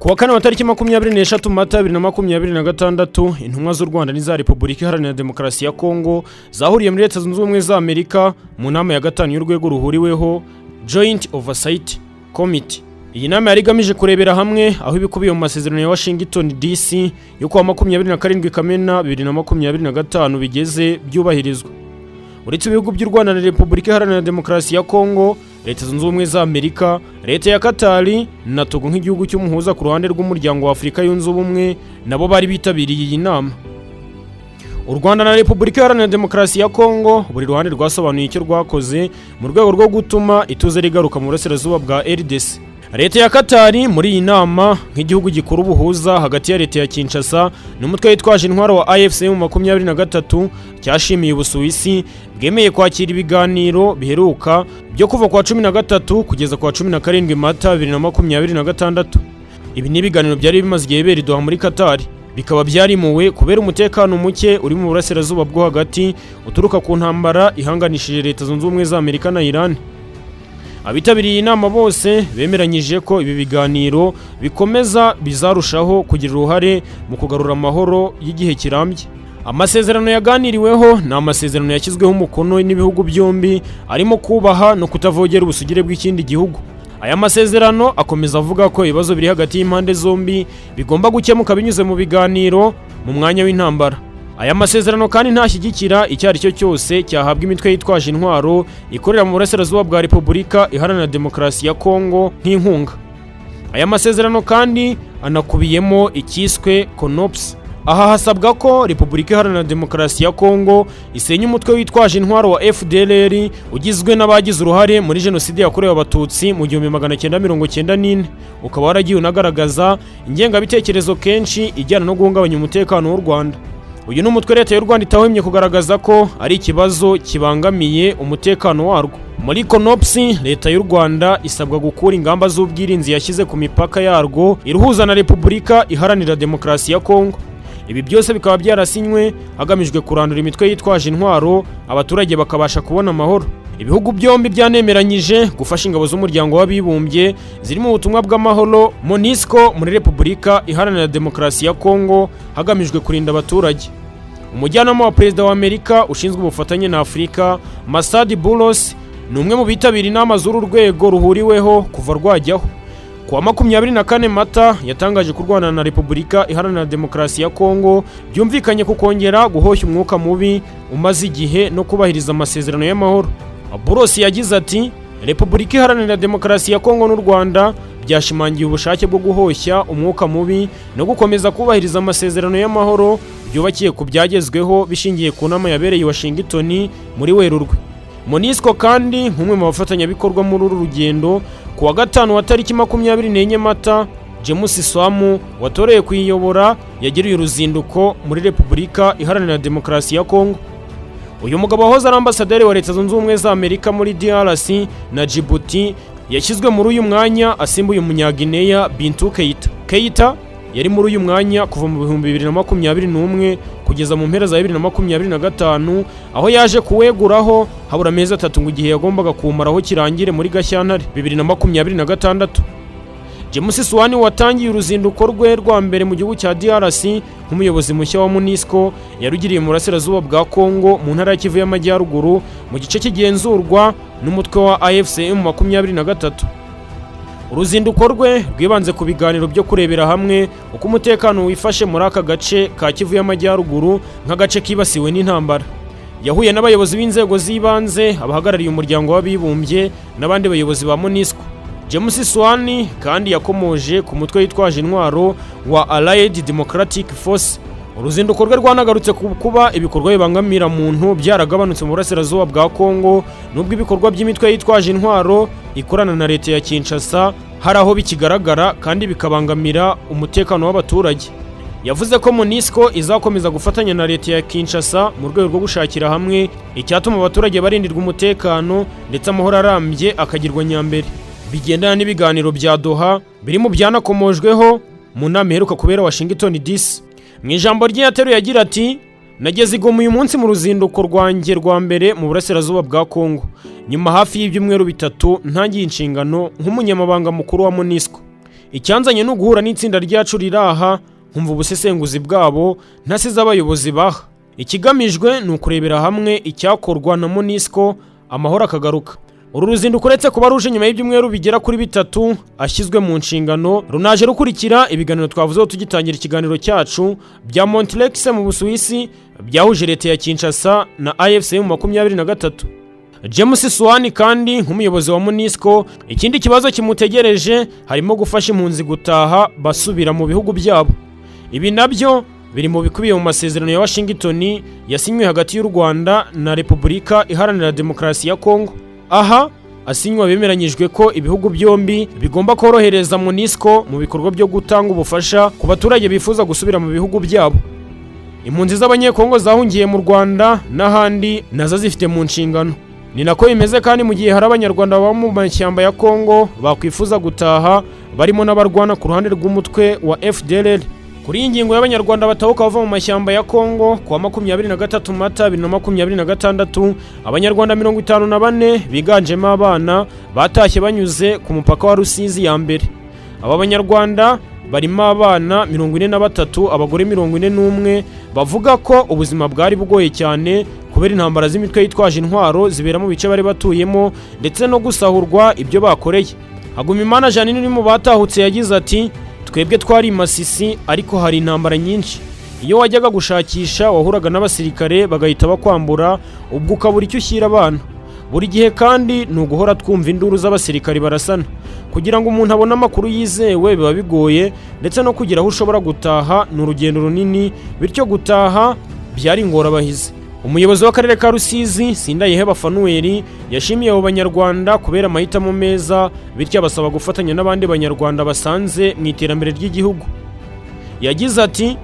Kuwa kane wa tariki 23 Mata 2026 intumwa z'u Rwanda n'iza Repubulika Iharanira Demokarasi ya Congo zahuriye muri Leta Zunze Ubumwe za Amerika mu nama ya gatanu y'urwego ruhuriweho Joint Oversight Committee. Iyi nama yari igamije kurebera hamwe aho ibikubiye mu masezerano ya Washington DC yo kuwa 27 Kamena 2025 bigeze byubahirizwa. Uretse ibihugu by'u Rwanda na Repubulika Iharanira Demokarasi ya Congo, Leta Zunze Ubumwe za Amerika, Leta ya Katari na Togo nk'igihugu cy'umuhuza ku ruhande rw'umuryango wa Afurika yunze ubumwe nabo bari bitabiriye iyi nama. U Rwanda na Repubulika Iharanira Demokarasi ya Congo buri ruhande rwasobanuye icyo rwakoze mu rwego rwo gutuma ituze rigaruka mu burasirazuba bwa RDC. Leta ya Katari muri iyi nama nk'igihugu gikuru ubuhuza hagati ya Leta ya Kinshasa n'umutwe witwaje intwaro wa AFC mu 23 cyashimiye Ubusuwisi bwemeye kwakira ibiganiro biheruka byo kuva kwa 13 kugeza kwa 17 Mata 2026. Ibi ni ibiganiro byari bimaze igihe beridoha muri Katari, bikaba byarimuwe kubera umutekano muke uri mu burasirazuba bwo hagati uturuka ku ntambara ihanganishije Leta Zunze Ubumwe za Amerika na Iran. Abitabiriye inama bose bemeranyije ko ibi biganiro bikomeza bizarushaho kugira uruhare mu kugarura amahoro y'igihe kirambye. Amasezerano yaganiriweho ni amasezerano yashyizweho umukono n'ibihugu byombi arimo kubaha no kutavogera ubusugire bw'ikindi gihugu. Aya masezerano akomeza avuga ko ibibazo biri hagati y'impande zombi bigomba gukemuka binyuze mu biganiro mu mwanya w'intambara. Aya masezerano kandi ntashyigikira icyo ari cyo cyose cyahabwa imitwe yitwaje intwaro ikorera mu burasirazuba bwa Repubulika Iharanira Demokarasi ya Congo nk'inkunga. Aya masezerano kandi anakubiyemo ikiswe CONOPS. Aha hasabwa ko Repubulika Iharanira Demokarasi ya Congo isenya umutwe witwaje intwaro wa FDLR ugizwe n'abagize uruhare muri jenoside yakorewe abatutsi mu 1994, ukaba waragiye unagaragaza ingengabitekerezo kenshi ijyana no guhungabanya umutekano w'u Rwanda. Uyu ni umutwe Leta y'u Rwanda itahwemye kugaragaza ko ari ikibazo kibangamiye umutekano warwo. Muri CONOPS, Leta y'u Rwanda isabwa gukura ingamba z'ubwirinzi yashyize ku mipaka yarwo iruhuza na Repubulika Iharanira Demokarasi ya Congo. Ibi byose bikaba byarasinywe hagamijwe kurandura imitwe yitwaje intwaro, abaturage bakabasha kubona amahoro. Ibihugu byombi byanemeranyije gufasha ingabo z'umuryango w'abibumbye ziri mu butumwa bw'amahoro MONUSCO muri Repubulika Iharanira Demokarasi ya Congo hagamijwe kurinda abaturage. Umujyanama wa Perezida wa Amerika ushinzwe ubufatanye na Afurika, Masadi Bulos, ni umwe mu bitabira inama z'uru rwego ruhuriweho kuva rwajyaho. Kuwa 24 Mata yatangaje ku Rwanda na Repubulika Iharanira Demokarasi ya Congo byumvikanye ku kongera guhoshya umwuka mubi umaze igihe no kubahiriza amasezerano y'amahoro. Bulos yagize ati, Repubulika Iharanira Demokarasi ya Congo n'u Rwanda byashimangiye ubushake bwo guhoshya umwuka mubi no gukomeza kubahiriza amasezerano y'amahoro byubakiye ku byagezweho bishingiye ku nama yabereye i Washington muri Werurwe. MONUSCO kandi nk'umwe mu bafatanyabikorwa muri uru rugendo kuwa gatanu wa tariki 24 Mata, James Swamu watoreye kuyiyobora yagiriye uruzinduko muri Repubulika Iharanira Demokarasi ya Congo. Uyu mugabo wahoze ari ambasaderi wa Leta Zunze Ubumwe za Amerika muri DRC na Djibouti yashyizwe muri uyu mwanya asimbuye umunyagineya Bintou Keita. Keita yari muri uyu mwanya kuva mu 2021 kugeza mu mpera za 2025, aho yaje kuweguraho habura amezi 3 ngo igihe yagombaga kumaraho kirangire muri Gashyantare 2026. James Swamu watangiye uruzinduko rwe rwa mbere mu gihugu cya DRC nk'umuyobozi mushya wa MONUSCO yarugiriye mu burasirazuba bwa Congo mu ntara ya Kivu y'Amajyaruguru mu gice kigenzurwa n'umutwe wa AFC mu 23. Uruzinduko rwe rwibanze ku biganiro byo kurebera hamwe uko umutekano wifashe muri aka gace ka Kivu y'Amajyaruguru nk'agace kibasiwe n'intambara. Yahuye n'abayobozi b'inzego z'ibanze, abahagarariye umuryango w'abibumbye n'abandi bayobozi ba MONUSCO. James Swamu kandi yakomoje ku mutwe witwaje intwaro wa Allied Democratic Force. Uruzinduko rwe rwanagarutse ku kuba ibikorwa bibangamira muntu byaragabanutse mu burasirazuba bwa Congo nubwo ibikorwa by'imitwe yitwaje intwaro ikorana na Leta ya Kinshasa hari aho bikigaragara kandi bikabangamira umutekano w'abaturage. Yavuze ko MONUSCO izakomeza gufatanya na Leta ya Kinshasa mu rwego rwo gushakira hamwe icyatuma abaturage barindirwa umutekano ndetse amahoro arambye akagirwa nyambere. Bigendana n'ibiganiro bya Doha biri mu byanakomojweho mu nama iheruka kubera Washington DC. Mu ijambo rye yateruye agira ati, nageze igoma uyu munsi mu ruzinduko rwanjye rwa mbere mu burasirazuba bwa Congo nyuma hafi y'ibyumweru bitatu ntangiye inshingano nk'umunyamabanga mukuru wa MONUSCO. icyanzanye no guhura n'itsinda ryacu riraha nkumva ubusesenguzi bwabo ntasize abayobozi baha. Ikigamijwe ni ukurebera hamwe icyakorwa na MONUSCO amahoro akagaruka. Uru ruzinduko uretse kuba ruje nyuma y'ibyumweru bigera kuri 3 ashyizwe mu nshingano, runaje rukurikira ibiganiro twavuzeho tugitangira ikiganiro cyacu bya Montrex mu Busuwisi byahuje leta ya Kinshasa na AFC mu 2023. James Swani kandi nk'umuyobozi wa MONUSCO, ikindi kibazo kimutegereje harimo gufasha impunzi gutaha basubira mu bihugu byabo. Ibi nabyo biri mu bikubiye mu masezerano ya Washington yasinywe hagati y'u Rwanda na Repubulika Iharanira Demokarasi ya Congo. Aha asinywa bemeranyijwe ko ibihugu byombi bigomba korohereza MONUSCO mu bikorwa byo gutanga ubufasha ku baturage bifuza gusubira mu bihugu byabo. Impunzi z'abanyekongo zahungiye mu Rwanda n'ahandi nazo zifite mu nshingano. Ni nako bimeze kandi mu gihe hari abanyarwanda baba mu mashyamba ya Congo bakwifuza gutaha barimo n'abarwana ku ruhande rw'umutwe wa FDLR. Kuri iyi ngingo y'abanyarwanda batahuka bava mu mashyamba ya Congo kuwa 23 Mata 2026, abanyarwanda 54 biganjemo abana batashye banyuze ku mupaka wa Rusizi ya mbere. Aba banyarwanda barimo abana 43, abagore 41, bavuga ko ubuzima bwari bugoye cyane kubera intambara z'imitwe yitwaje intwaro zibera mu bice bari batuyemo ndetse no gusahurwa ibyo bakoreye. Hagumimana Janine uri mu batahutse yagize ati twebwe twari Masisi ariko hari intambara nyinshi. Iyo wajyaga gushakisha wahuraga n'abasirikare bagahita bakwambura, ubwo ukabura icyo ushyira abana. Buri gihe kandi ni uguhora twumva induru z'abasirikare barasana. Kugira ngo umuntu abone amakuru yizewe biba bigoye, ndetse no kugira aho ushobora gutaha ni urugendo runini, bityo gutaha byari ingorabahizi. Umuyobozi w'akarere ka Rusizi Sindayiheba Fanuel yashimiye abo banyarwanda kubera amahitamo meza, bityo abasaba gufatanya n'abandi banyarwanda basanze mu iterambere ry'igihugu. Yagize ati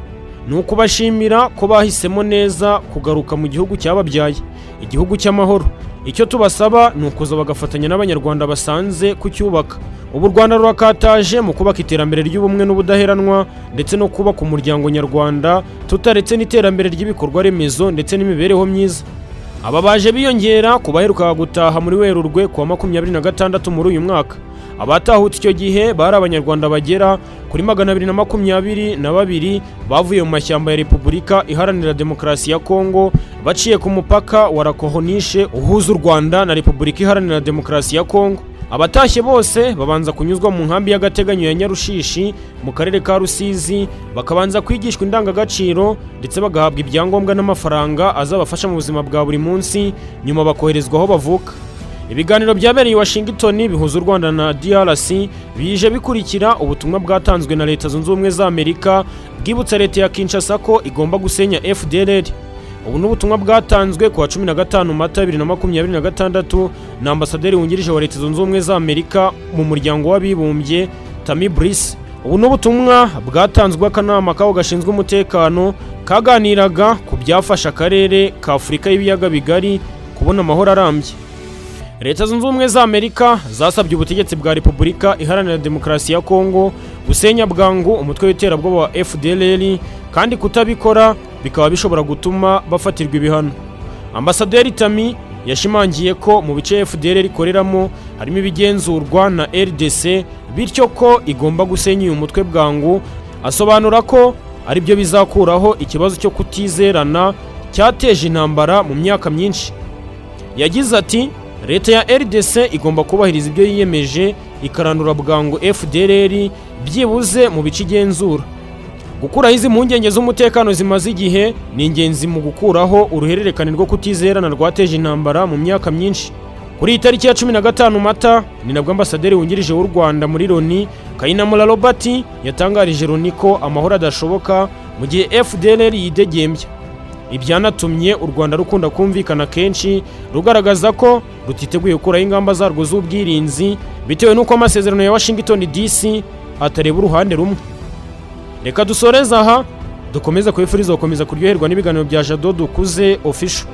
ni ukubashimira ko bahisemo neza kugaruka mu gihugu cyababyaye, igihugu cy'amahoro. Icyo tubasaba ni ukuza bagafatanya n'abanyarwanda basanze kucyubaka. Ubu Rwanda rurakataje mu kubaka iterambere ry'ubumwe n'ubudaheranwa ndetse no kubaka umuryango nyarwanda, tutaretse n'iterambere ry'ibikorwa remezo ndetse n'imibereho myiza. Aba baje biyongera kubaheruka gutaha muri Werurwe kuwa 26 muri uyu mwaka. Abatahutse icyo gihe bari abanyarwanda bagera kuri 222 bavuye mu mashyamba ya Repubulika Iharanira Demokarasi ya Congo baciye ku mupaka wa Rakohonishe uhuza u Rwanda na Repubulika Iharanira Demokarasi ya Congo. Abatashye bose babanza kunyuzwa mu nkambi y'agateganyo ya Nyarushishi mu karere ka Rusizi, bakabanza kwigishwa indangagaciro ndetse bagahabwa ibyangombwa n'amafaranga azabafasha mu buzima bwa buri munsi, nyuma bakoherezwa aho bavuka. Ibiganiro byabereye i Washington bihuza u Rwanda na DRC bije bikurikira ubutumwa bwatanzwe na Leta Zunze Ubumwe za Amerika bwibutsa leta ya Kinshasa ko igomba gusenya FDLR. Ubu n'ubutumwa bwatanzwe kuwa 15 Mata 2026 na ambasaderi wungirije wa Leta Zunze Ubumwe za Amerika mu muryango w'abibumbye Tammy Brice. Ubu n'ubutumwa bwatanzwe akanama kaho gashinzwe umutekano kaganiraga ku byafasha akarere ka Afurika y'ibiyaga bigari kubona amahoro arambye. Leta Zunze Ubumwe za Amerika zasabye ubutegetsi bwa Repubulika Iharanira Demokarasi ya Congo gusenya bwangu umutwe w'iterabwoba wa FDLR, kandi kutabikora bikaba bishobora gutuma bafatirwa ibihano. Ambasaderi Tammy yashimangiye ko mu bice FDLR ikoreramo harimo ibigenzurwa na RDC, bityo ko igomba gusenya uyu mutwe bwangu. Asobanura ko ari byo bizakuraho ikibazo cyo kutizerana cyateje intambara mu myaka myinshi. Yagize ati leta ya RDC igomba kubahiriza ibyo yiyemeje ikarandura bwangu FDLR byibuze mu bice igenzura. Gukuraho izi mpungenge z'umutekano zimaze igihe ni ingenzi mu gukuraho uruhererekane rwo kutizerana rwateje intambara mu myaka myinshi. Kuri iyi tariki ya 15 Mata ni nabwo ambasaderi wungirije w'u Rwanda muri Loni Kayinamura Robert yatangarije Loni ko amahoro adashoboka mu gihe FDLR yidegembya. Ibyanatumye u Rwanda rukunda kumvikana kenshi rugaragaza ko rutiteguye gukuraho ingamba zarwo z'ubwirinzi bitewe n'uko amasezerano ya Washington DC atareba uruhande rumwe. Reka dusoreza aha, dukomeza kwifuriza gukomeza kuryoherwa n'ibiganiro bya Jado Dukuze Official.